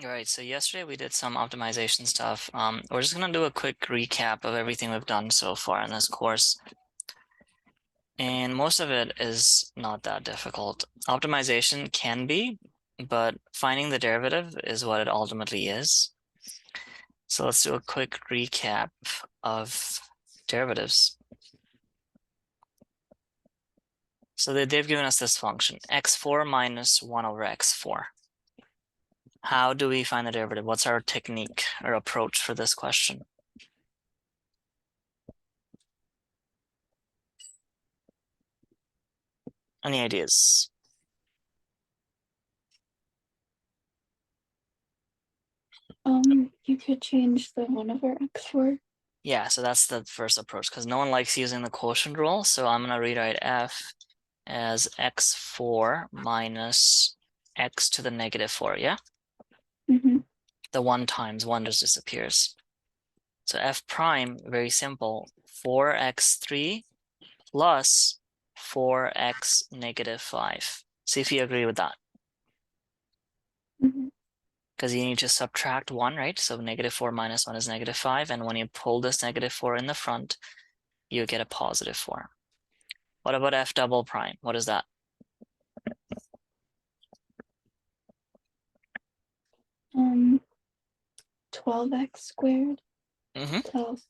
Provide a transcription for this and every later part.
All right, so yesterday we did some optimization stuff. We're just gonna do a quick recap of everything we've done so far in this course. And most of it is not that difficult. Optimization can be, but finding the derivative is what it ultimately is. So let's do a quick recap of derivatives. So they've given us this function, x4 minus 1 over x4. How do we find the derivative? What's our technique or approach for this question? Any ideas? You could change the 1 over x4. Yeah, so that's the first approach because no one likes using the quotient rule. So I'm going to rewrite f as x4 minus x to the negative 4, yeah? The 1 times 1 just disappears. So f prime, very simple, 4x3 plus 4x negative 5. See if you agree with that. Because you need to subtract 1, right? So negative 4 minus 1 is negative 5. And when you pull this negative 4 in the front, you get a positive 4. What about f double prime? What is that? 12x squared plus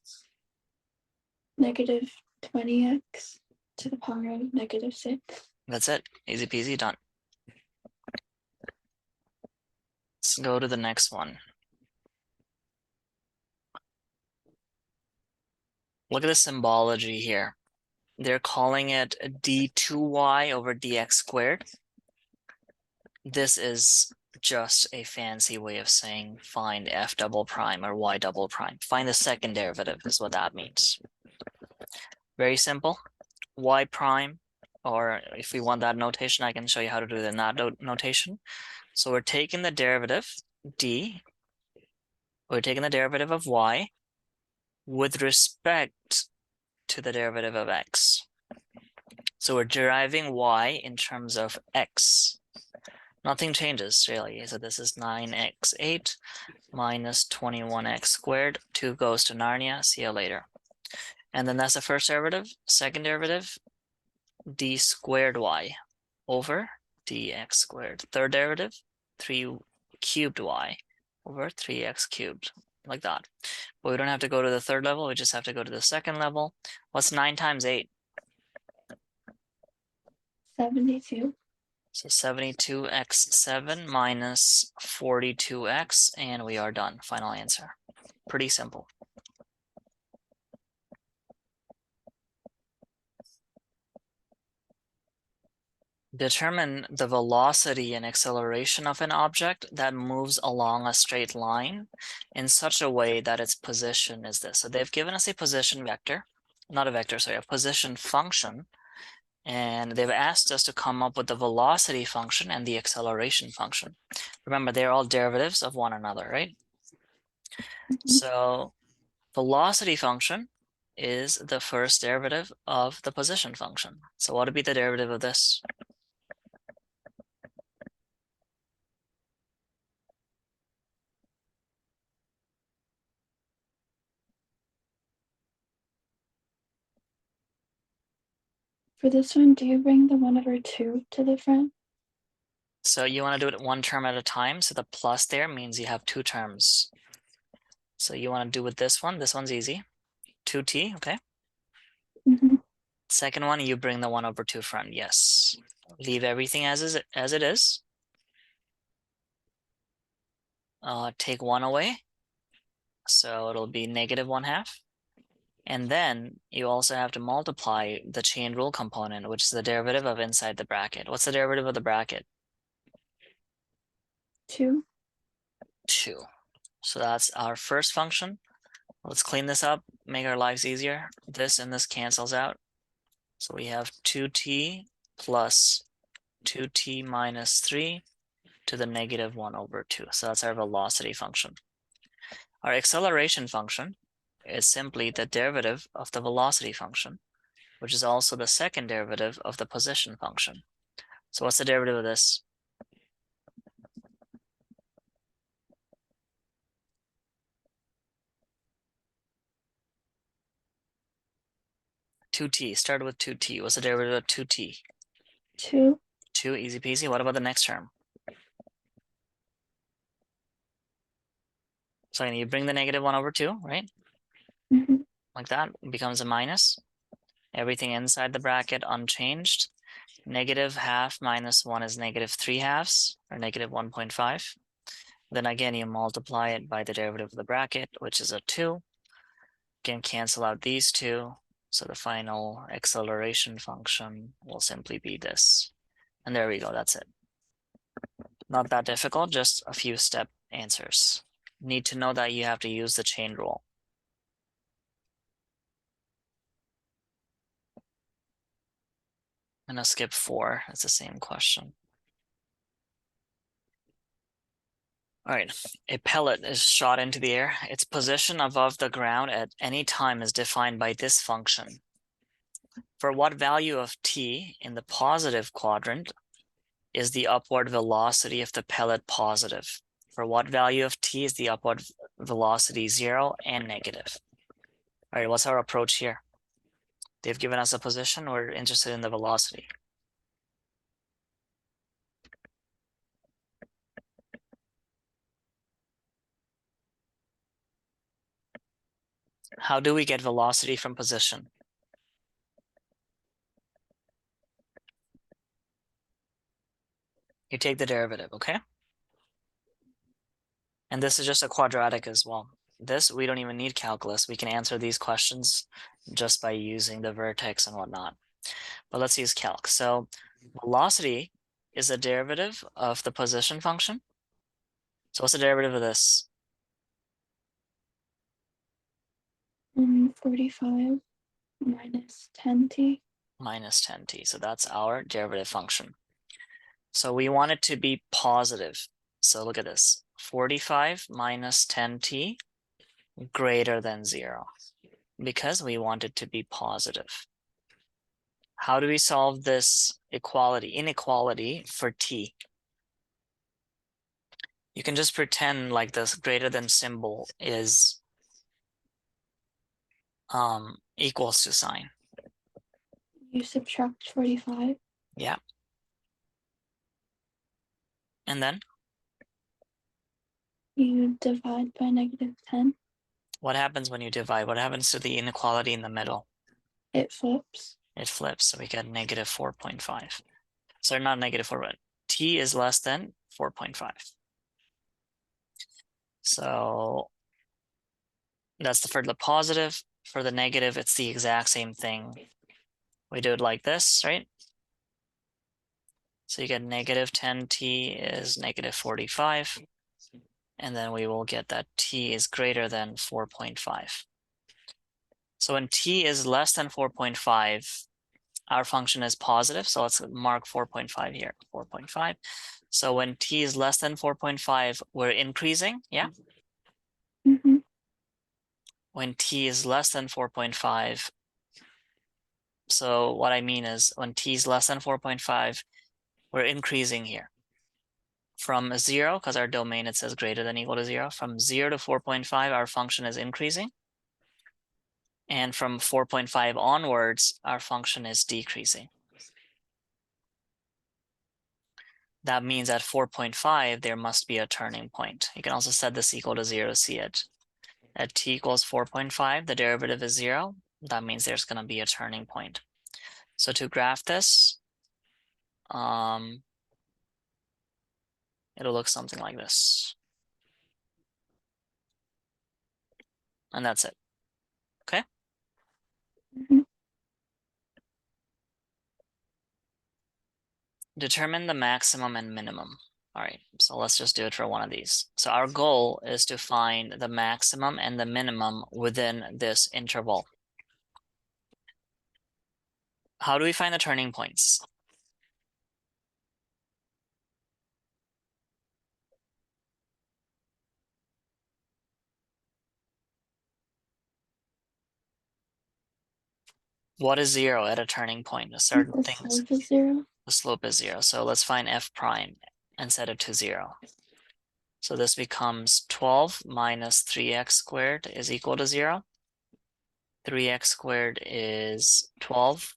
negative 20x to the power of negative 6. That's it. Easy peasy, done. Let's go to the next one. Look at the symbology here. They're calling it d2y over dx squared. This is just a fancy way of saying find f double prime or y double prime. Find the second derivative is what that means. Very simple. Y prime, or if we want that notation, I can show you how to do it in that notation. So we're taking the derivative d, we're taking the derivative of y with respect to the derivative of x. So we're deriving y in terms of x. Nothing changes really. So this is 9x8 minus 21x squared. 2 goes to Narnia. See you later. And then that's the first derivative. Second derivative, d squared y over dx squared. Third derivative, 3 cubed y over 3x cubed. Like that. But we don't have to go to the third level. We just have to go to the second level. What's 9 times 8? 72. So 72x7 minus 42x, and we are done. Final answer. Pretty simple. Determine the velocity and acceleration of an object that moves along a straight line in such a way that its position is this. So they've given us a position vector, not a vector, sorry, a position function. And they've asked us to come up with the velocity function and the acceleration function. Remember, they're all derivatives of one another, right? So velocity function is the first derivative of the position function. So what would be the derivative of this? For this one, do you bring the 1 over 2 to the front? So you want to do it one term at a time. So the plus there means you have two terms. So you want to do with this one. This one's easy. 2t, okay? Second one, you bring the 1 over 2 front. Yes. Leave everything as it is. Take 1 away. So it'll be negative 1/2. And then you also have to multiply the chain rule component, which is the derivative of inside the bracket. What's the derivative of the bracket? 2. 2. So that's our first function. Let's clean this up, make our lives easier. This and this cancels out. So we have 2t plus 2t minus 3 to the negative 1 over 2. So that's our velocity function. Our acceleration function is simply the derivative of the velocity function, which is also the second derivative of the position function. So what's the derivative of this? 2t, start with 2t. What's the derivative of 2t? 2. 2, easy peasy. What about the next term? So you bring the negative 1 over 2, right? Mm-hmm. Like that, it becomes a minus. Everything inside the bracket unchanged. Negative half minus 1 is negative 3 halves, or negative 1.5. Then again, you multiply it by the derivative of the bracket, which is a 2. Can cancel out these two. So the final acceleration function will simply be this. And there we go, that's it. Not that difficult, just a few step answers. Need to know that you have to use the chain rule. I'm gonna skip 4, it's the same question. All right, a pellet is shot into the air. Its position above the ground at any time is defined by this function. For what value of t in the positive quadrant is the upward velocity of the pellet positive? For what value of t is the upward velocity 0 and negative? All right, what's our approach here? They've given us a position, we're interested in the velocity. How do we get velocity from position? You take the derivative, okay? And this is just a quadratic as well. This, we don't even need calculus. We can answer these questions just by using the vertex and whatnot. But let's use calc. So velocity is a derivative of the position function. So what's the derivative of this? 45 minus 10t. Minus 10t. So that's our derivative function. So we want it to be positive. So look at this. 45 minus 10t greater than 0 because we want it to be positive. How do we solve this inequality for t? You can just pretend like this greater than symbol is equals to sign. You subtract 45. Yeah. And then You divide by negative 10. what happens when you divide? What happens to the inequality in the middle? It flips. It flips, so we get negative 4.5. So not negative 4, but t is less than 4.5. So that's for the positive. For the negative, it's the exact same thing. We do it like this, right? So you get negative 10t is negative 45. And then we will get that t is greater than 4.5. So when t is less than 4.5, our function is positive. So let's mark 4.5 here, 4.5. So when t is less than 4.5, we're increasing, yeah? Mm-hmm. When t is less than 4.5, so what I mean is when t is less than 4.5, we're increasing here. From 0, because our domain, it says greater than equal to 0. From 0 to 4.5, our function is increasing. And from 4.5 onwards, our function is decreasing. That means at 4.5, there must be a turning point. You can also set this equal to 0 to see it. At t equals 4.5, the derivative is 0. That means there's going to be a turning point. So to graph this, it'll look something like this. And that's it. Okay? Mm-hmm. Determine the maximum and minimum. All right, so let's just do it for one of these. So our goal is to find the maximum and the minimum within this interval. How do we find the turning points? What is 0 at a turning point? Certain The things, slope is 0. the slope is 0. So let's find f prime and set it to 0. So this becomes 12 minus 3x squared is equal to 0. 3x squared is 12,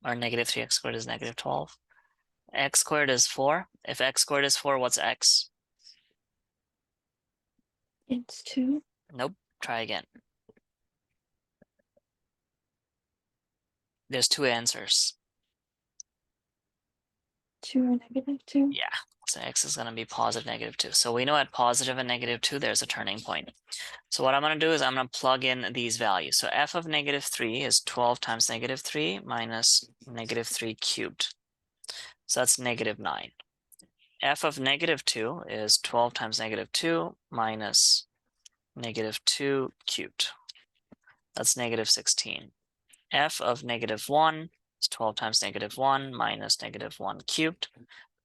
or negative 3x squared is negative 12. X squared is 4. If x squared is 4, what's x? It's 2. Nope. Try again. There's two answers. 2 or negative 2. Yeah. So x is going to be positive negative 2. So we know at positive and negative 2, there's a turning point. So what I'm going to do is I'm going to plug in these values. So f of negative 3 is 12 times negative 3 minus negative 3 cubed. So that's negative 9. F of negative 2 is 12 times negative 2 minus negative 2 cubed. That's negative 16. F of negative 1 is 12 times negative 1 minus negative 1 cubed.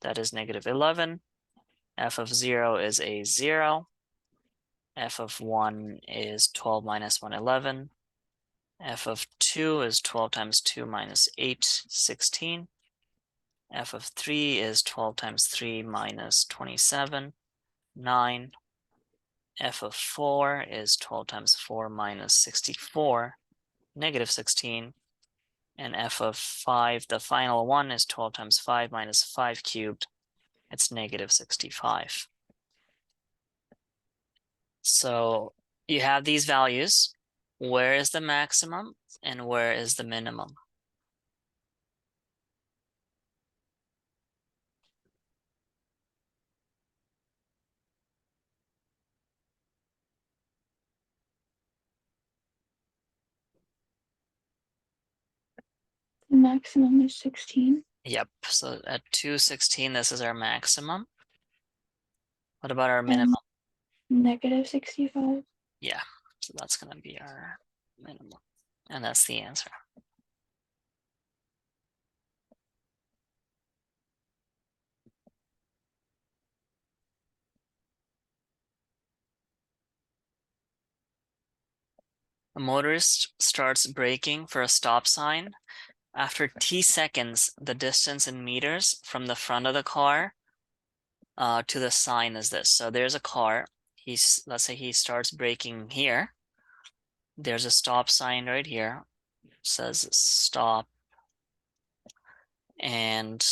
That is negative 11. F of 0 is a 0. F of 1 is 12 minus 1, 11. F of 2 is 12 times 2 minus 8, 16. F of 3 is 12 times 3 minus 27, 9. F of 4 is 12 times 4 minus 64, negative 16. And f of 5, the final one, is 12 times 5 minus 5 cubed. It's negative 65. So you have these values. Where is the maximum and where is the minimum? The maximum is 16. Yep, so at 216, this is our maximum. What about our minimum? Negative 65. Yeah, so that's going to be our minimum. And that's the answer. A motorist starts braking for a stop sign. After t seconds, the distance in meters from the front of the car to the sign is this. So there's a car. Let's say he starts braking here. There's a stop sign right here. It says stop. And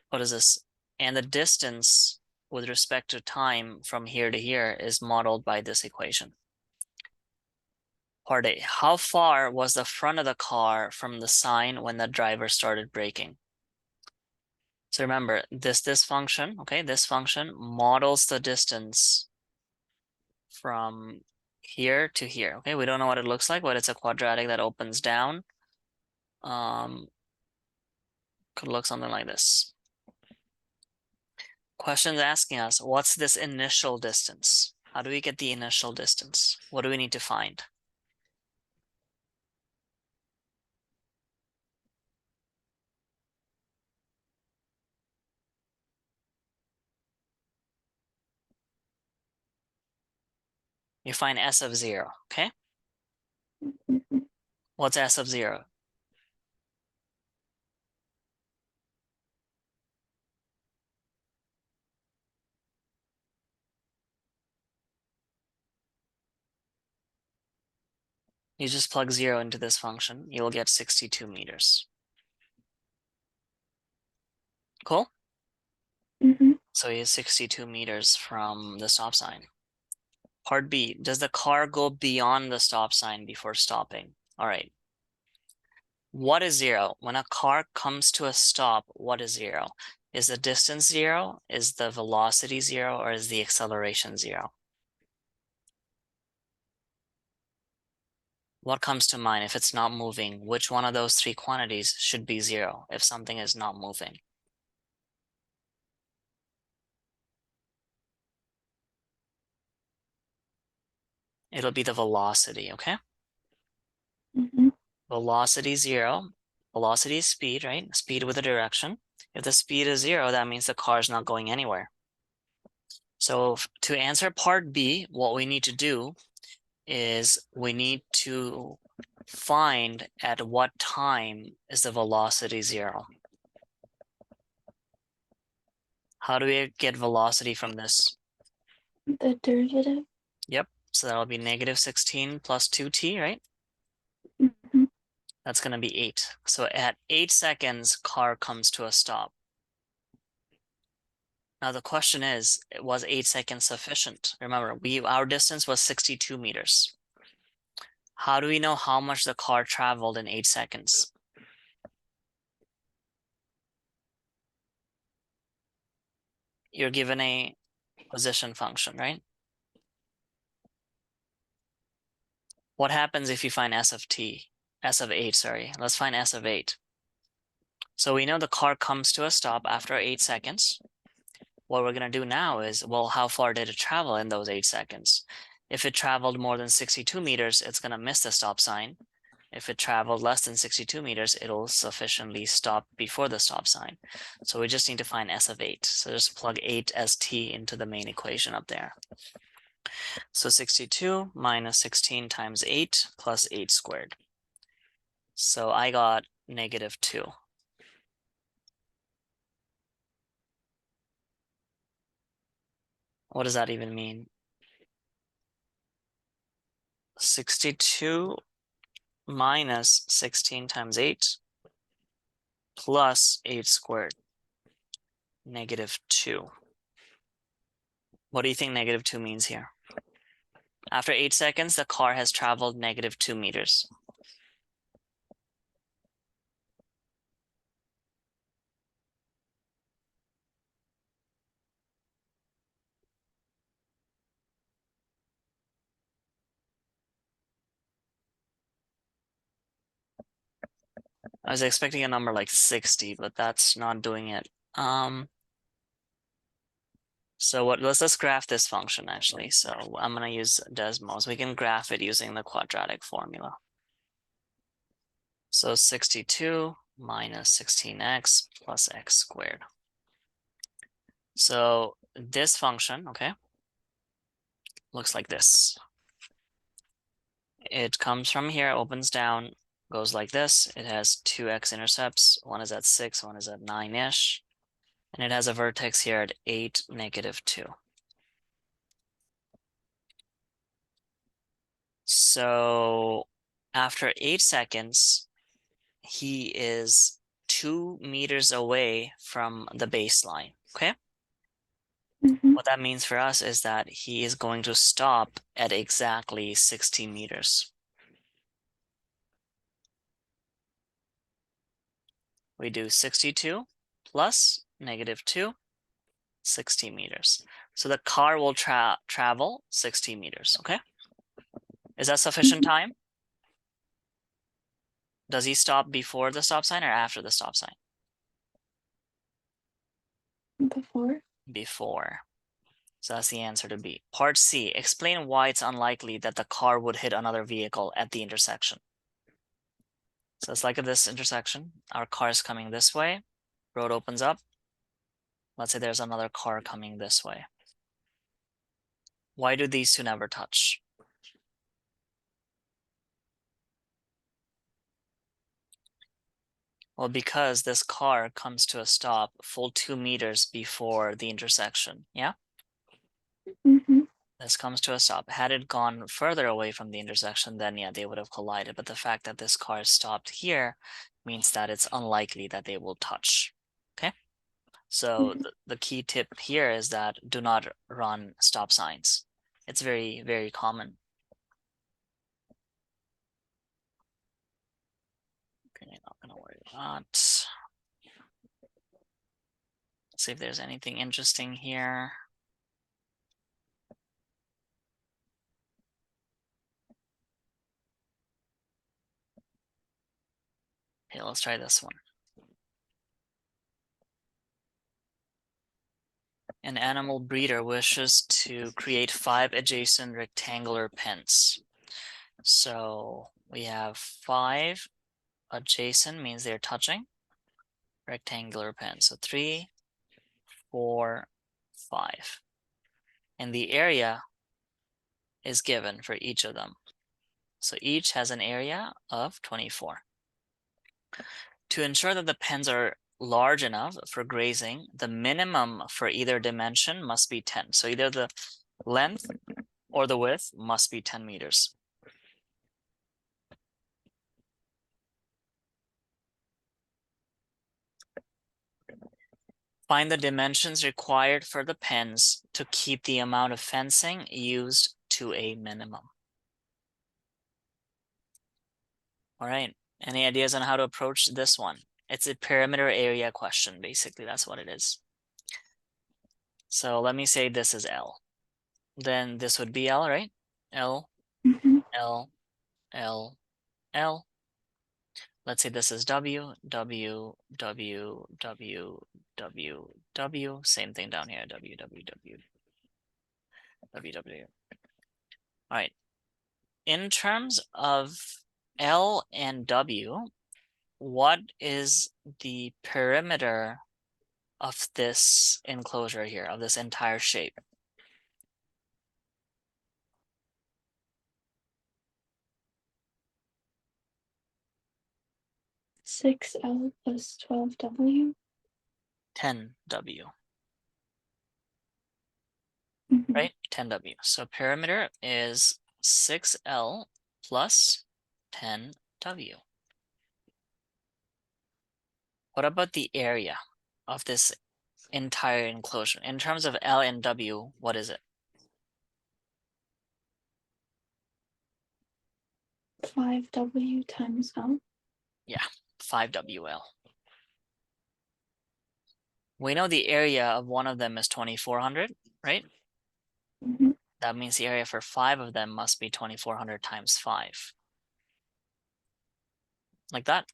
what is this? And the distance with respect to time from here to here is modeled by this equation. Part A, how far was the front of the car from the sign when the driver started braking? So remember, this function, okay, this function models the distance from here to here. Okay, we don't know what it looks like, but it's a quadratic that opens down. Could look something like this. Question's asking us, what's this initial distance? How do we get the initial distance? What do we need to find? You find s of 0, okay? Mhm. What's s of 0? You just plug 0 into this function, you'll get 62 meters. Cool? Mhm. So he is 62 meters from the stop sign. Part B, does the car go beyond the stop sign before stopping? All right. What is 0? When a car comes to a stop, what is 0? Is the distance 0? Is the velocity 0? Or is the acceleration 0? What comes to mind if it's not moving? Which one of those three quantities should be 0 if something is not moving? It'll be the velocity, okay? Mhm. Velocity 0. Velocity is speed, right? Speed with a direction. If the speed is 0, that means the car is not going anywhere. So to answer part B, what we need to do is we need to find at what time is the velocity 0. How do we get velocity from this? The derivative. Yep, so that'll be negative 16 plus 2t, right? That's going to be 8. So at 8 seconds, car comes to a stop. Now the question is, was 8 seconds sufficient? Remember, our distance was 62 meters. How do we know how much the car traveled in 8 seconds? You're given a position function, right? What happens if you find S of 8, sorry. Let's find S of 8. So we know the car comes to a stop after 8 seconds. What we're going to do now is, well, how far did it travel in those 8 seconds? If it traveled more than 62 meters, it's going to miss the stop sign. If it traveled less than 62 meters, it'll sufficiently stop before the stop sign. So we just need to find S of 8. So just plug 8 as t into the main equation up there. So 62 minus 16 times 8 plus 8 squared. So I got -2. What does that even mean? 62 minus 16 times 8 plus 8 squared, -2. What do you think -2 means here? After 8 seconds, the car has traveled -2 meters. I was expecting a number like 60, but that's not doing it. So let's graph this function actually. So I'm gonna use Desmos. We can graph it using the quadratic formula. So 62 minus 16x plus x squared. So this function, okay, looks like this. It comes from here, opens down, goes like this. It has two x-intercepts. One is at 6, one is at 9-ish. And it has a vertex here at 8, -2. So after 8 seconds, he is 2 meters away from the baseline, okay? Mm-hmm. What that means for us is that he is going to stop at exactly 60 meters. We do 62 plus -2, 60 meters. So the car will travel 60 meters, okay? Is that sufficient time? Does he stop before the stop sign or after the stop sign? Before. Before. So that's the answer to B. Part C, explain why it's unlikely that the car would hit another vehicle at the intersection. So it's like at this intersection, our car is coming this way, road opens up. Let's say there's another car coming this way. Why do these two never touch? Well, because this car comes to a stop full 2 meters before the intersection, yeah? Mm-hmm. This comes to a stop. Had it gone further away from the intersection, then yeah, they would have collided. But the fact that this car stopped here means that it's unlikely that they will touch, okay? So the key tip here is that do not run stop signs. It's very, very common. Okay, not gonna worry about that. See if there's anything interesting here. Okay, let's try this one. An animal breeder wishes to create 5 adjacent rectangular pens. So we have 5 adjacent, means they're touching, rectangular pens. So 3, 4, 5. And the area is given for each of them. So each has an area of 24. To ensure that the pens are large enough for grazing, the minimum for either dimension must be 10. So either the length or the width must be 10 meters. Find the dimensions required for the pens to keep the amount of fencing used to a minimum. All right. Any ideas on how to approach this one? It's a perimeter area question, basically. That's what it is. So let me say this is L. Then this would be L, right? L, Mm-hmm. L, L, L. Let's say this is W, W, W, W, W, W. Same thing down here. W, W, W, W, W. All right. In terms of L and W, what is the perimeter of this enclosure here, of this entire shape? Six L plus 12W. 10W, Mm-hmm. right? 10W. So perimeter is 6L plus 10W. What about the area of this entire enclosure? In terms of L and W, what is it? 5W times L. Yeah, 5WL. We know the area of one of them is 2400, right? Mm-hmm. That means the area for 5 of them must be 2400 times 5. Like that.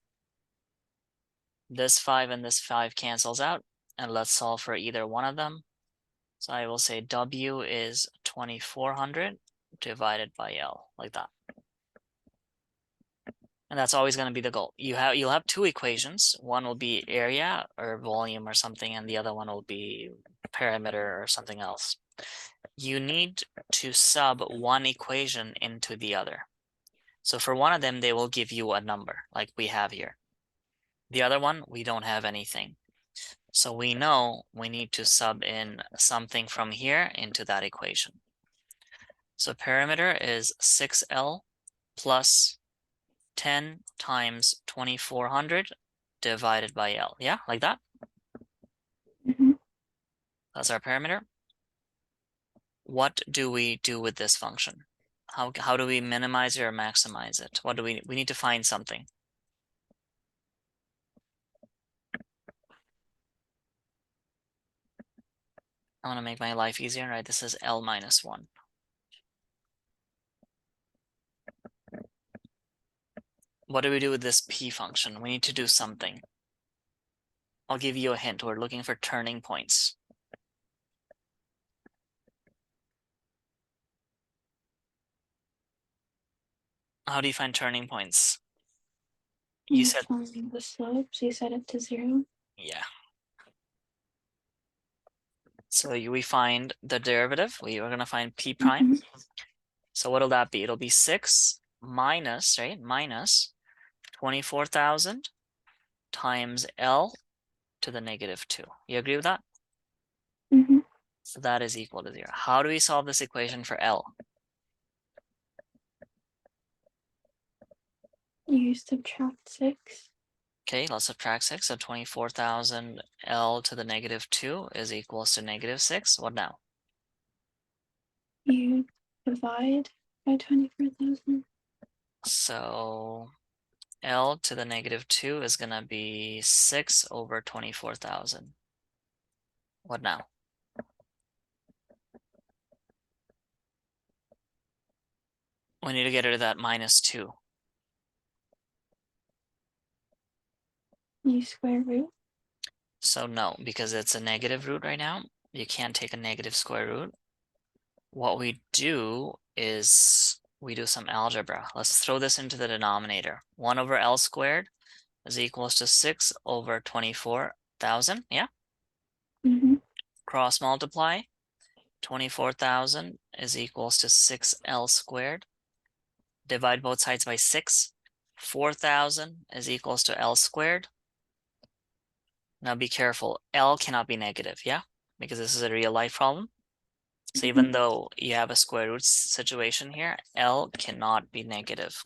This 5 and this 5 cancels out, and let's solve for either one of them. So I will say W is 2400 divided by L, like that. And that's always going to be the goal. You'll have two equations. One will be area or volume or something, and the other one will be perimeter or something else. You need to sub one equation into the other. So for one of them, they will give you a number like we have here. The other one, we don't have anything. So we know we need to sub in something from here into that equation. So perimeter is 6L plus 10 times 2400 divided by L. Yeah, like that? Mm-hmm. That's our perimeter. What do we do with this function? How do we minimize it or maximize it? What do we need to find something. I want to make my life easier, right? This is L minus 1. What do we do with this P function? We need to do something. I'll give you a hint. We're looking for turning points. How do you find turning points? You said, Finding the slopes, you set it to 0. yeah. So we find the derivative. We are going to find P prime. Mm-hmm. So what'll that be? It'll be 6 minus, right? Minus 24,000 times L to the negative 2. You agree with that? Mm-hmm. So that is equal to 0. How do we solve this equation for L? You subtract 6. Okay, let's subtract 6. So 24,000 L to the negative 2 is equals to negative 6. What now? You divide by 24,000. So L to the negative 2 is going to be 6 over 24,000. What now? We need to get rid of that minus 2. You square root. So no, because it's a negative root right now. You can't take a negative square root. What we do is we do some algebra. Let's throw this into the denominator. 1 over L squared is equals to 6 over 24,000. Yeah? Mm-hmm. Cross multiply. 24,000 is equals to 6L squared. Divide both sides by 6. 4,000 is equals to L squared. Now be careful. L cannot be negative, yeah? Because this is a real life problem. So even though you have a square root situation here, L cannot be negative.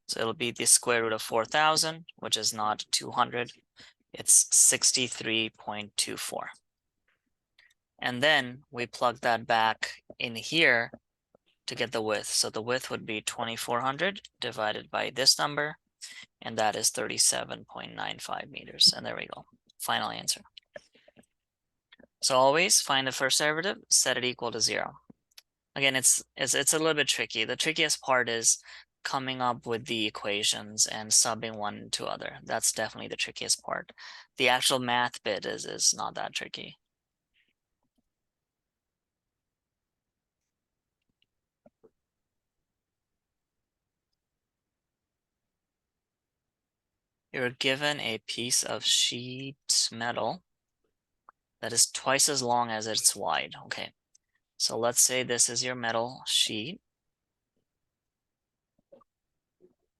So it'll be the square root of 4,000, which is not 200. It's 63.24. And then we plug that back in here to get the width. So the width would be 2400 divided by this number, and that is 37.95 meters. And there we go. Final answer. So always find the first derivative, set it equal to 0. Again, it's a little bit tricky. The trickiest part is coming up with the equations and subbing one to other. That's definitely the trickiest part. The actual math bit is not that tricky. You're given a piece of sheet metal that is twice as long as it's wide. Okay, so let's say this is your metal sheet.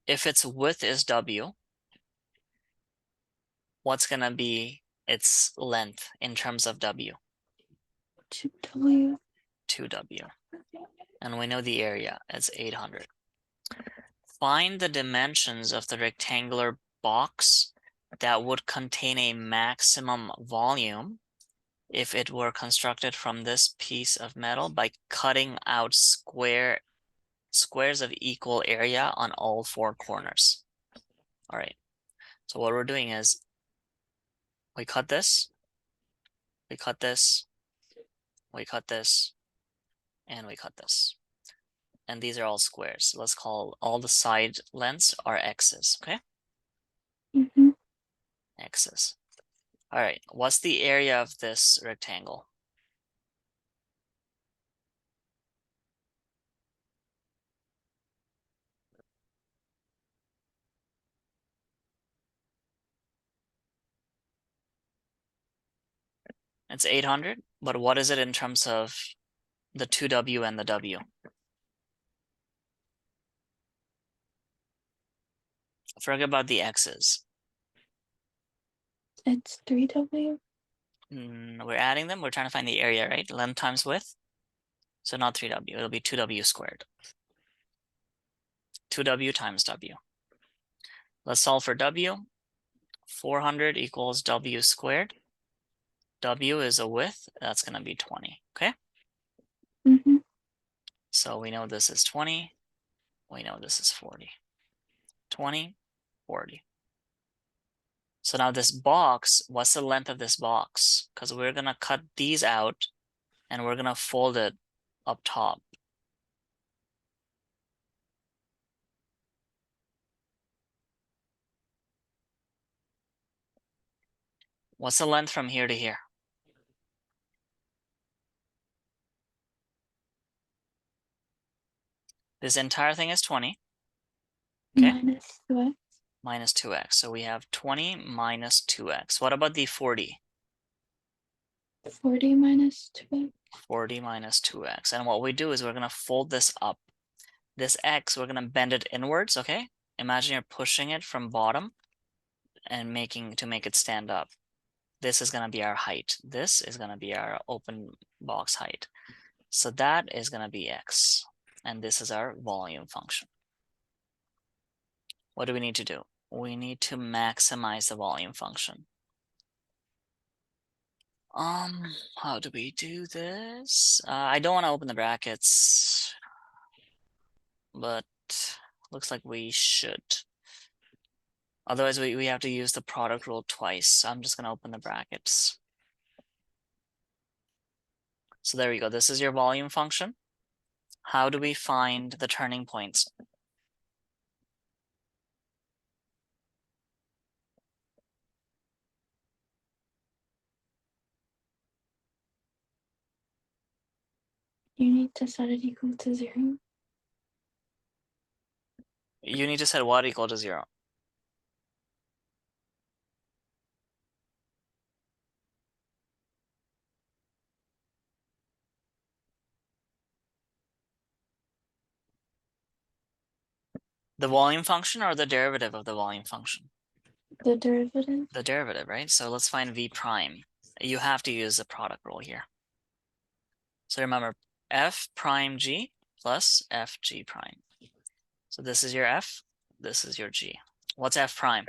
If its width is W, what's gonna be its length in terms of W? 2W. 2W. And we know the area, it's 800. Find the dimensions of the rectangular box that would contain a maximum volume if it were constructed from this piece of metal by cutting out squares of equal area on all four corners. All right, so what we're doing is we cut this, we cut this, we cut this, and we cut this. And these are all squares. Let's call all the side lengths are x's, okay? Mm-hmm. X's. All right, what's the area of this rectangle? It's 800, but what is it in terms of the 2W and the W? Forget about the x's. It's 3W. We're adding them. We're trying to find the area, right? Length times width. So not 3W. It'll be 2W squared. 2W times W. Let's solve for W. 400 equals W squared. W is a width. That's going to be 20. Okay? Mm-hmm. So we know this is 20. We know this is 40. 20, 40. So now this box, what's the length of this box? Because we're going to cut these out and we're going to fold it up top. What's the length from here to here? This entire thing is 20. Okay. Minus 2x. Minus 2x. So we have 20 minus 2x. What about the 40? 40 minus 2x. 40 minus 2x. And what we do is we're going to fold this up. This x, we're going to bend it inwards, okay? Imagine you're pushing it from bottom and make it stand up. This is going to be our height. This is going to be our open box height. So that is going to be x. And this is our volume function. What do we need to do? We need to maximize the volume function. How do we do this? I don't want to open the brackets, but looks like we should. Otherwise, we have to use the product rule twice. So I'm just going to open the brackets. So there we go. This is your volume function. How do we find the turning points? You need to set it equal to 0. You need to set what equal to 0? The volume function or the derivative of the volume function? The derivative. The derivative, right? So let's find v prime. You have to use the product rule here. So remember, f prime g plus f g prime. So this is your f, this is your g. What's f prime?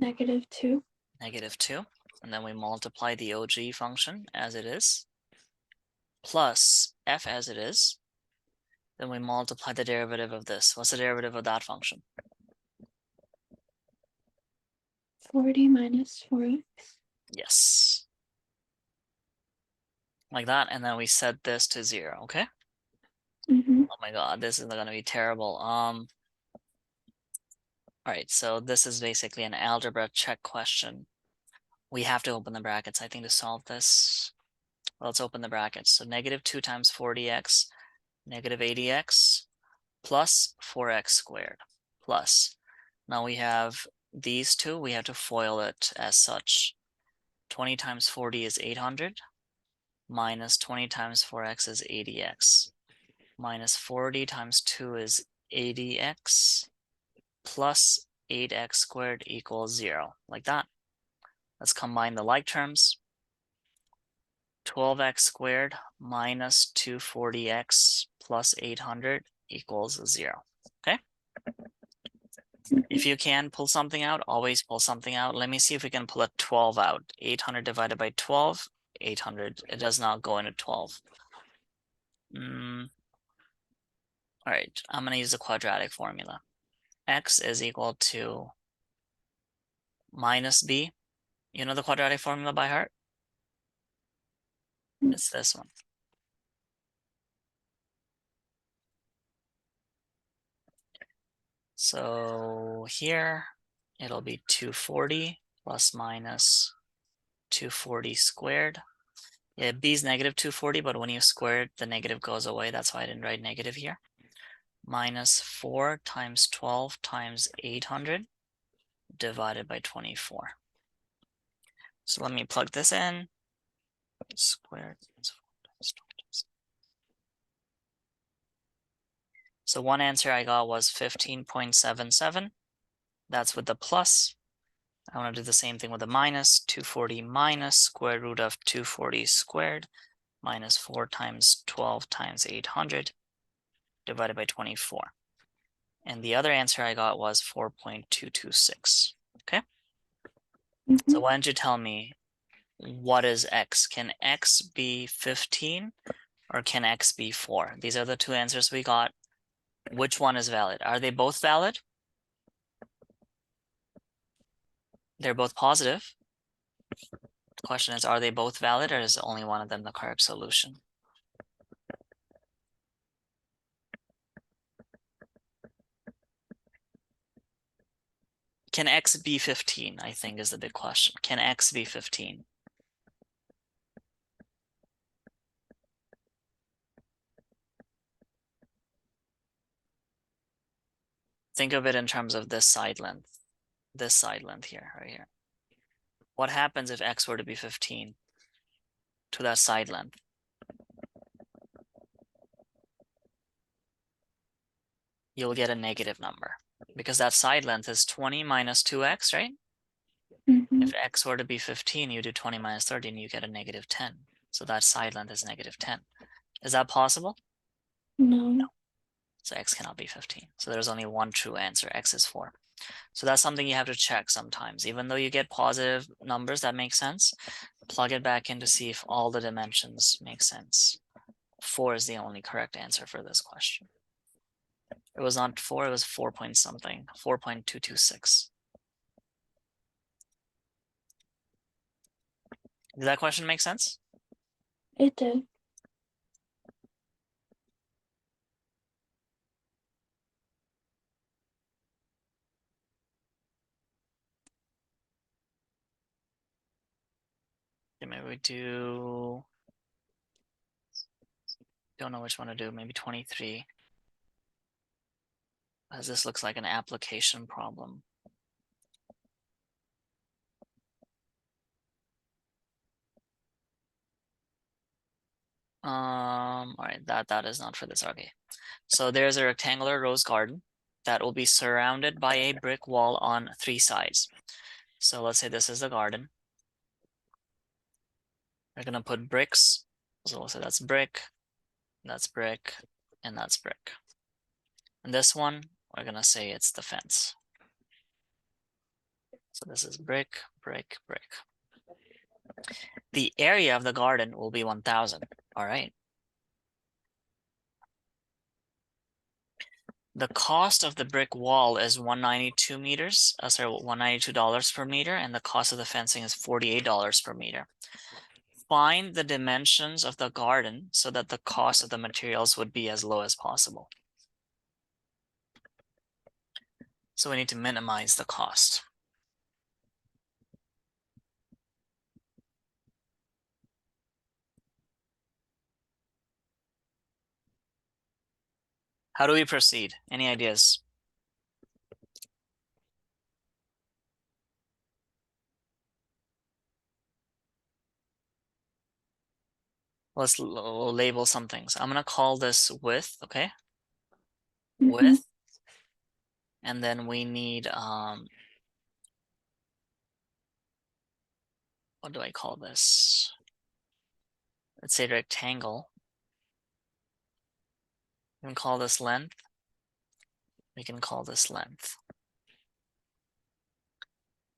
-2. -2. And then we multiply the OG function as it is, plus f as it is. Then we multiply the derivative of this. What's the derivative of that function? 40 minus 4x. Yes. Like that, and then we set this to 0, okay? Mm-hmm. Oh my god, this is gonna be terrible. All right, so this is basically an algebra check question. We have to open the brackets, I think, to solve this. Let's open the brackets. So -2 times 40x, -80x, plus 4x squared, plus. Now we have these two, we have to FOIL it as such. 20 times 40 is 800, minus 20 times 4x is 80x, minus 40 times 2 is 80x, plus 8x squared equals 0, like that. Let's combine the like terms. 12x squared minus 240x plus 800 equals 0, okay? If you can pull something out, always pull something out. Let me see if we can pull a 12 out. 800 divided by 12, 800. It does not go into 12. All right, I'm going to use the quadratic formula. X is equal to minus b. You know the quadratic formula by heart? It's this one. So here it'll be 240 plus minus 240 squared. Yeah, b is negative 240, but when you square it, the negative goes away. That's why I didn't write negative here. Minus 4 times 12 times 800 divided by 24. So let me plug this in. Squared. So one answer I got was 15.77. That's with the plus. I want to do the same thing with the minus. 240 minus square root of 240 squared minus 4 times 12 times 800 divided by 24. And the other answer I got was 4.226. Okay? Mm-hmm. So why don't you tell me, what is x? Can x be 15 or can x be 4? These are the two answers we got. Which one is valid? Are they both valid? They're both positive. The question is, are they both valid, or is only one of them the correct solution? Can x be 15, I think, is the big question. Can x be 15? Think of it in terms of this side length here, right here. What happens if x were to be 15 to that side length? You'll get a negative number because that side length is 20 minus 2x, right? Mm-hmm. If x were to be 15, you do 20 minus 30 and you get a negative 10. So that side length is negative 10. Is that possible? No. So x cannot be 15. So there's only one true answer. X is 4. So that's something you have to check sometimes. Even though you get positive numbers that make sense, plug it back in to see if all the dimensions make sense. 4 is the only correct answer for this question. It was not 4, it was 4 point something, 4.226. Did that question make sense? It did. Okay, maybe we don't know which one to do, maybe 23. As this looks like an application problem. All right, that is not for this. Okay. So there's a rectangular rose garden that will be surrounded by a brick wall on 3 sides. So let's say this is the garden. We're gonna put bricks. So we'll say that's brick, and that's brick. And this one, we're gonna say it's the fence. So this is brick, brick, brick. The area of the garden will be 1,000. All right. The cost of the brick wall is 192 meters. Sorry, $192 per meter, and the cost of the fencing is $48 per meter. Find the dimensions of the garden so that the cost of the materials would be as low as possible. So we need to minimize the cost. How do we proceed? Any ideas? Let's label some things. I'm gonna call this width, okay? Width. And then we need, what do I call this? Let's say rectangle. We can call this length. We can call this length.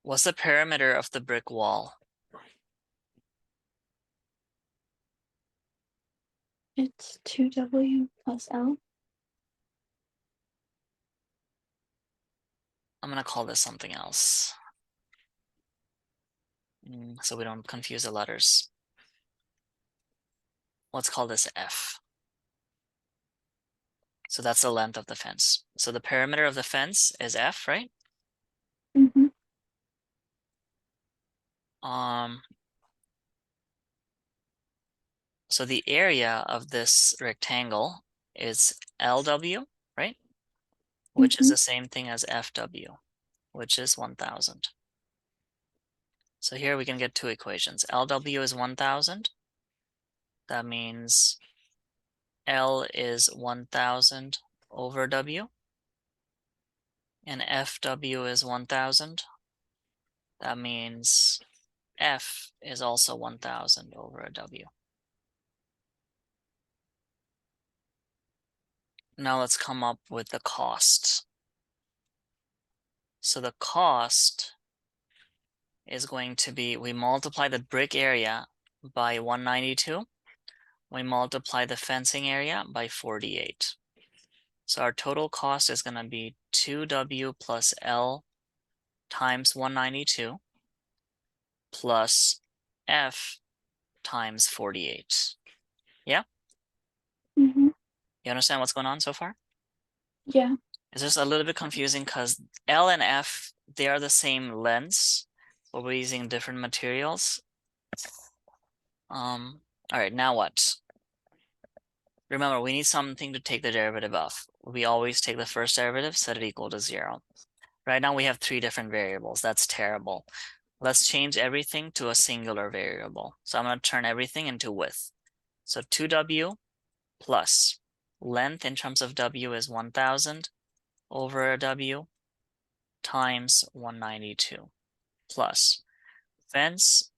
What's the perimeter of the brick wall? It's 2W plus L. I'm gonna call this something else. So we don't confuse the letters. Let's call this F. So that's the length of the fence. So the perimeter of the fence is F, right? Mm-hmm. So the area of this rectangle is LW, right? Which is the same thing as FW, which is 1,000. So here we can get two equations. LW is 1,000. That means L is 1,000 over W. And FW is 1,000. That means F is also 1,000 over a W. Now let's come up with the cost. So the cost is going to be, we multiply the brick area by 192. We multiply the fencing area by 48. So our total cost is going to be 2W plus L times 192 plus F times 48. Yeah? Mm-hmm. You understand what's going on so far? Yeah. It's just a little bit confusing because L and F, they are the same lengths, but we're using different materials. All right, now what? Remember, we need something to take the derivative of. We always take the first derivative, set it equal to 0. Right now we have 3 different variables. That's terrible. Let's change everything to a singular variable. So I'm going to turn everything into width. So 2W plus length in terms of W is 1,000 over a W times 192 plus fence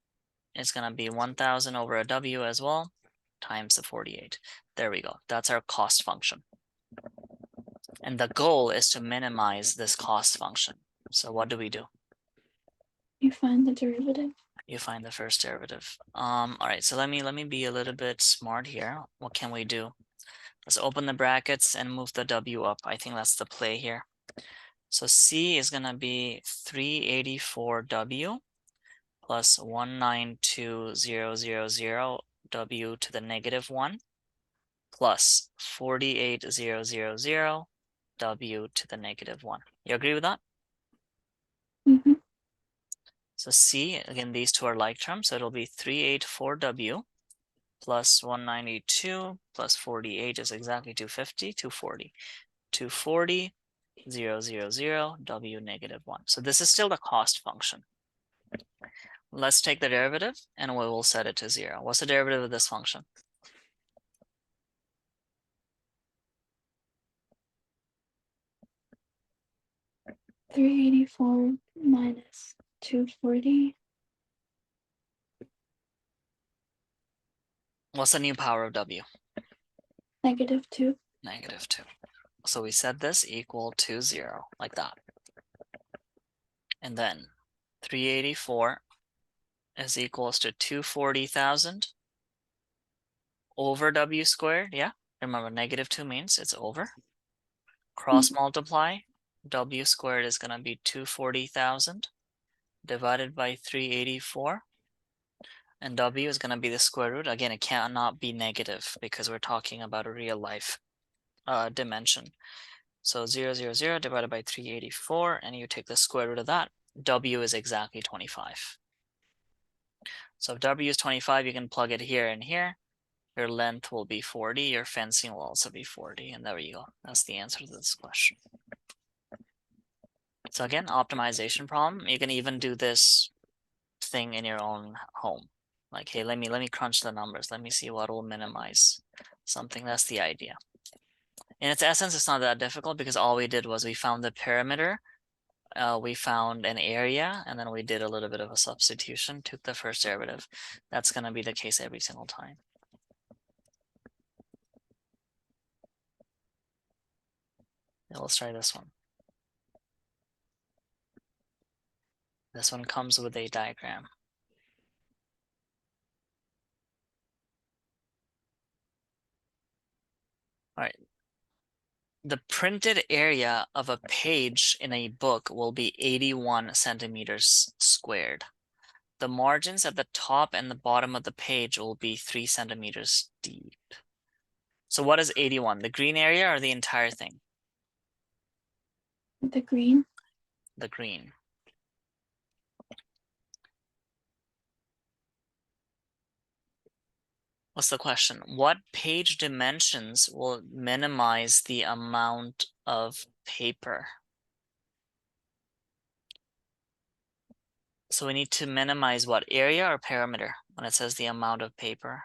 is going to be 1,000 over a W as well times the 48. There we go. That's our cost function. And the goal is to minimize this cost function. So what do we do? You find the derivative. You find the first derivative. All right, so let me be a little bit smart here. What can we do? Let's open the brackets and move the W up. I think that's the play here. So C is gonna be 384W plus 192,000 W to the negative 1 plus 48,000 W to the negative 1. You agree with that? Mm-hmm. So C, again, these two are like terms, so it'll be 384W plus 192 plus 48 is exactly 250, 240. 240, 000, W negative 1. So this is still the cost function. Let's take the derivative and we will set it to 0. What's the derivative of this function? 384 minus 240. What's the new power of W? -2. Negative 2. So we set this equal to 0, like that. And then 384 is equals to 240,000 over W squared. Yeah, remember -2 means it's over. Cross multiply, W squared is going to be 240,000 divided by 384. And W is going to be the square root. Again, it cannot be negative because we're talking about a real life dimension. So 0, 0, 0 divided by 384, and you take the square root of that. W is exactly 25. So if W is 25, you can plug it here and here. Your length will be 40, your fencing will also be 40, and there you go. That's the answer to this question. So again, optimization problem. You can even do this thing in your own home. Like, hey, let me crunch the numbers. Let me see what will minimize something. That's the idea. In its essence, it's not that difficult because all we did was we found the perimeter, we found an area, and then we did a little bit of a substitution, took the first derivative. That's going to be the case every single time. Now let's try this one. This one comes with a diagram. All right. The printed area of a page in a book will be 81 centimeters squared. The margins at the top and the bottom of the page will be 3 centimeters deep. So what is 81? The green area or the entire thing? The green. The green. What's the question? What page dimensions will minimize the amount of paper? So we need to minimize what, area or perimeter when it says the amount of paper?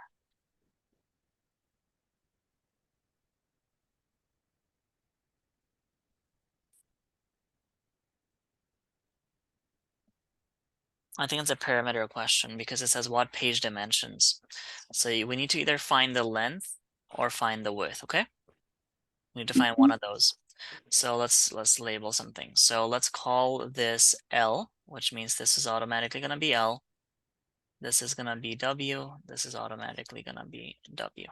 I think it's a perimeter question because it says what page dimensions. So we need to either find the length or find the width, okay? We need to find one of those. So let's label something. So let's call this L, which means this is automatically going to be L. This is going to be W. This is automatically going to be W.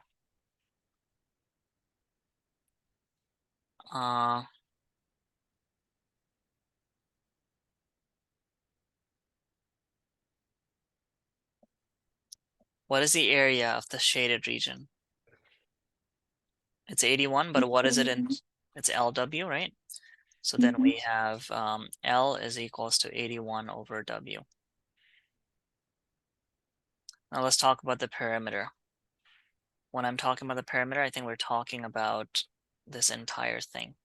What is the area of the shaded region? It's 81, but what is it in? It's LW, right? So then we have L is equals to 81 over W. Now let's talk about the perimeter. When I'm talking about the perimeter, I think we're talking about this entire thing.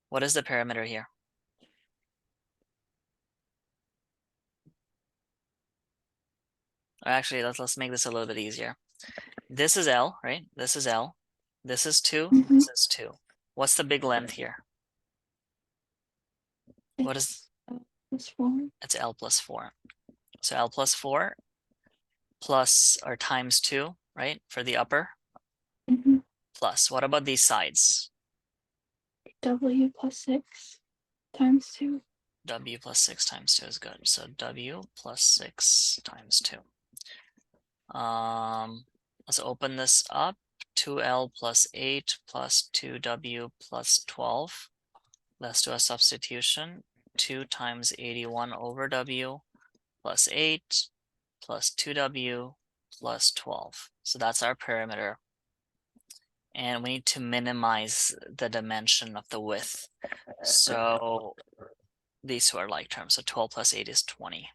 What is the perimeter here? Actually, let's make this a little bit easier. This is L, right? This is L. This is 2. This is 2. What's the big length here? What is? Plus 4. It's L plus 4. So L plus 4 plus or times 2, right? For the upper. Plus, what about these sides? W plus 6 times 2. W plus 6 times 2 is good. So W plus 6 times 2. Let's open this up. 2L plus 8 plus 2W plus 12. Let's do a substitution. 2 times 81 over W plus 8 plus 2W plus 12. So that's our perimeter. And we need to minimize the dimension of the width. So these two are like terms. So 12 plus 8 is 20.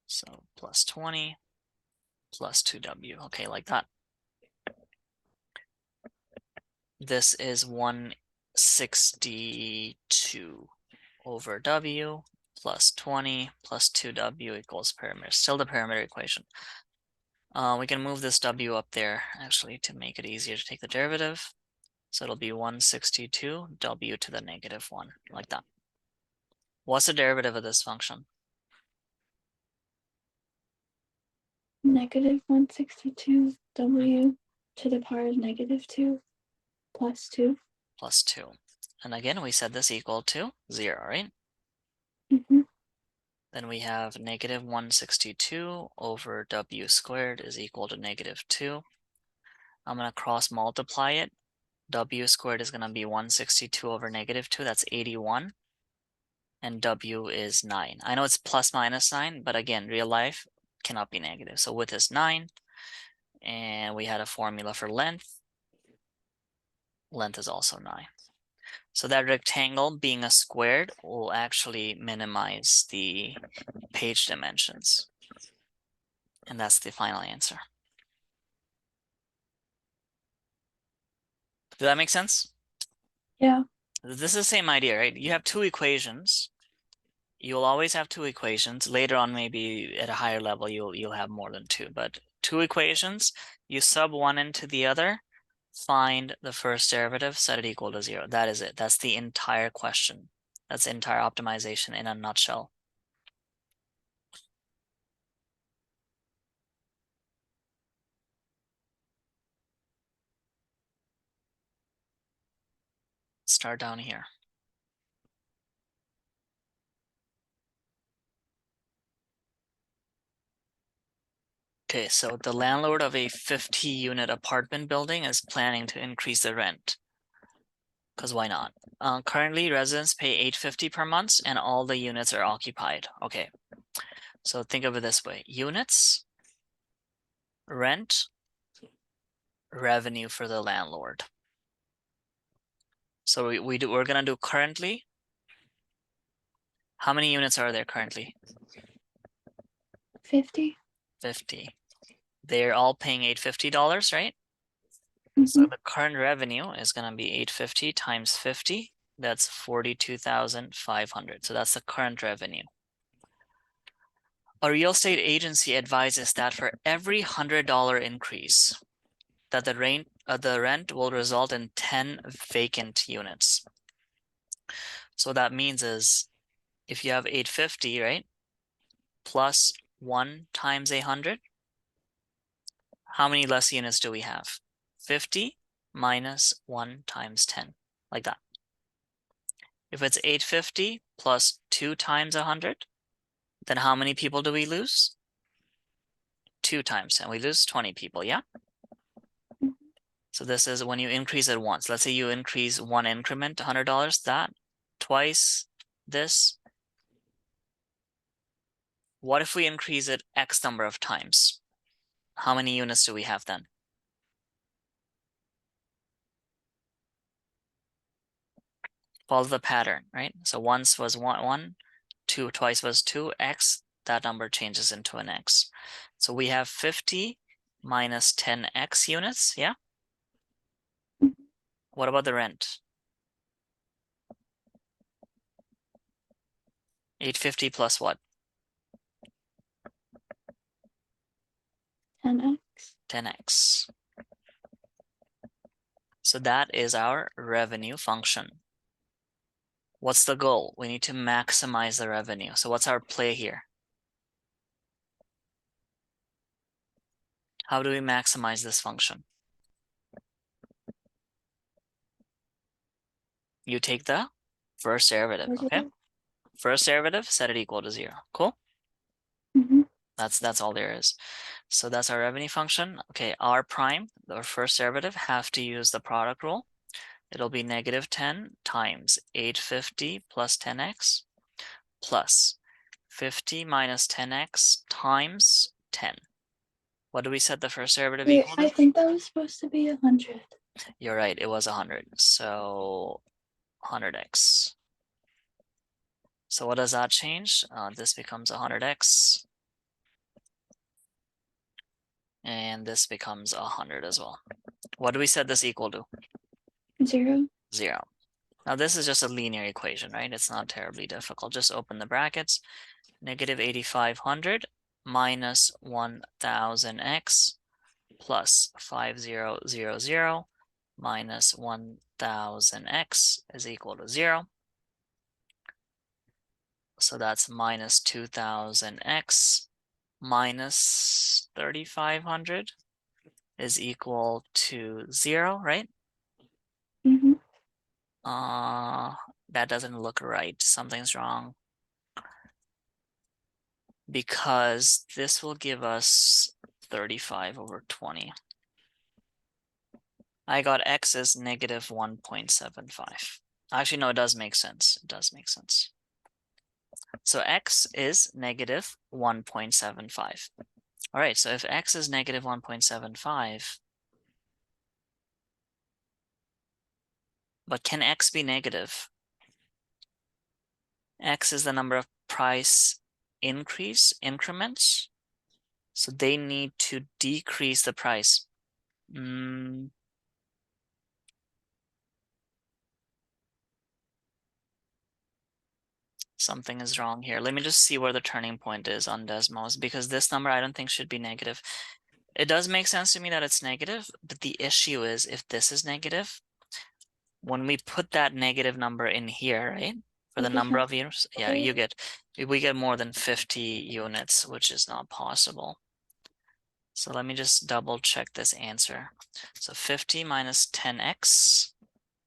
So plus 20 plus 2W. Okay, like that. This is 162 over W plus 20 plus 2W equals perimeter. Still the perimeter equation. We can move this W up there actually to make it easier to take the derivative. So it'll be 162 W to the -1, like that. What's the derivative of this function? Negative 162 W to the power of -2 plus 2. Plus 2. And again, we said this equal to 0, right? Then we have negative 162 over W squared is equal to negative 2. I'm going to cross multiply it. W squared is going to be 162 over negative 2. That's 81. And W is 9. I know it's plus minus 9, but again, real life cannot be negative. So width is 9. And we had a formula for length. Length is also 9. So that rectangle being a squared will actually minimize the page dimensions. And that's the final answer. Does that make sense? Yeah. This is the same idea, right? You have two equations. You'll always have two equations. Later on, maybe at a higher level, you'll have more than two. But two equations, you sub one into the other, find the first derivative, set it equal to 0. That is it. That's the entire question. That's the entire optimization in a nutshell. Start down here. Okay, so the landlord of a 50-unit apartment building is planning to increase the rent. Because why not? Currently, residents pay $8.50 per month and all the units are occupied. Okay, so think of it this way. Units, rent, revenue for the landlord. So we're gonna do currently. How many units are there currently? 50. 50. They're all paying $850, right? Mm-hmm. So the current revenue is gonna be $850 times 50. That's 42,500. So that's the current revenue. A real estate agency advises that for every $100 increase, that the rent will result in 10 vacant units. So what that means is if you have 850, right, plus 1 times 100, how many less units do we have? 50 minus 1 times 10, like that. If it's 850 plus 2 times 100, then how many people do we lose? 2 times 10, we lose 20 people, yeah? So this is when you increase it once. Let's say you increase one increment, $100, that, twice this. What if we increase it X number of times? How many units do we have then? Follow the pattern, right? So once was one, two, twice was 2, X, that number changes into an X. So we have 50 minus 10X units, yeah? What about the rent? 850 plus what? 10x. 10X. So that is our revenue function. What's the goal? We need to maximize the revenue. So what's our play here? How do we maximize this function? You take the first derivative, okay? First derivative, set it equal to 0. Cool? Mm-hmm. That's all there is. So that's our revenue function. Okay, R prime, the first derivative, have to use the product rule. It'll be negative 10 times 850 plus 10x plus 50 minus 10x times 10. What do we set the first derivative Wait, equal to? I think that was supposed to be 100. You're right, it was 100. So 100x. So what does that change? This becomes 100x. And this becomes 100 as well. What do we set this equal to? 0. 0. Now this is just a linear equation, right? It's not terribly difficult. Just open the brackets. Negative 8,500 minus 1,000x plus 5000 minus 1,000x is equal to 0. So that's minus 2,000x minus 3,500 is equal to 0, right? Mm-hmm. That doesn't look right. Something's wrong. because this will give us 35 over 20. I got x is negative 1.75. Actually, no, it does make sense. It does make sense. So x is negative 1.75. All right, so if x is negative 1.75, but can x be negative? X is the number of price increments. So they need to decrease the price. Something is wrong here. Let me just see where the turning point is on Desmos, because this number I don't think should be negative. It does make sense to me that it's negative, but the issue is if this is negative, when we put that negative number in here, right? For the number of units, yeah, we get more than 50 units, which is not possible. So let me just double check this answer. So 50 minus 10x,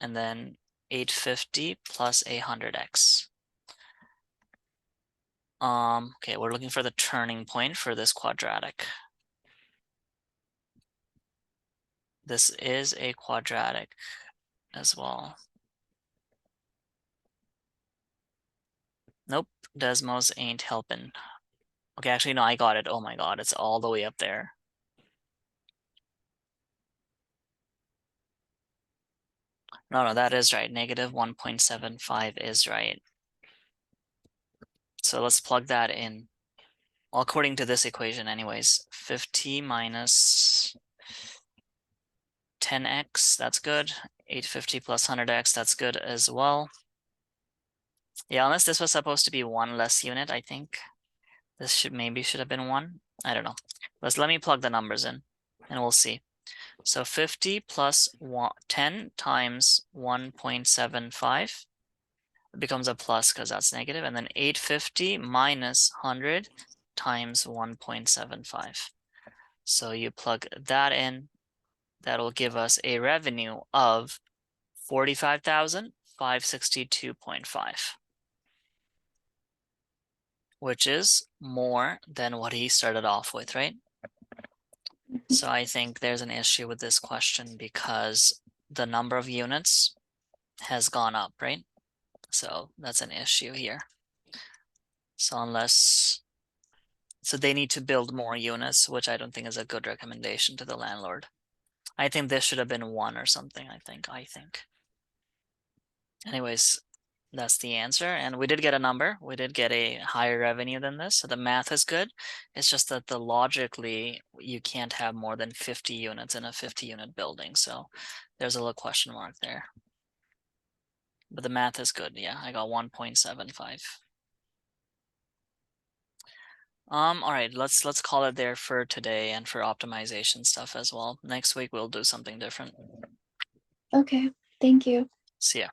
and then 850 plus 100x. Okay, we're looking for the turning point for this quadratic. This is a quadratic as well. Nope, Desmos ain't helping. Okay, actually, no, I got it. Oh my god, it's all the way up there. No, that is right. Negative 1.75 is right. So let's plug that in. Well, according to this equation anyways, 50 minus 10x, that's good. 850 plus 100x, that's good as well. Yeah, unless this was supposed to be one less unit, I think. This should have been one. I don't know. Let me plug the numbers in and we'll see. So 50 plus 10 times 1.75 becomes a plus because that's negative, and then 850 minus 100 times 1.75. So you plug that in, that'll give us a revenue of 45,562.5, which is more than what he started off with, right? So I think there's an issue with this question because the number of units has gone up, right? So that's an issue here. So they need to build more units, which I don't think is a good recommendation to the landlord. I think this should have been 1 or something, I think. Anyways, that's the answer. And we did get a number. We did get a higher revenue than this. So the math is good. It's just that logically, you can't have more than 50 units in a 50-unit building. So there's a little question mark there. But the math is good. Yeah, I got 1.75. All right, let's call it there for today and for optimization stuff as well. Next week we'll do something different. Okay, thank you. See ya.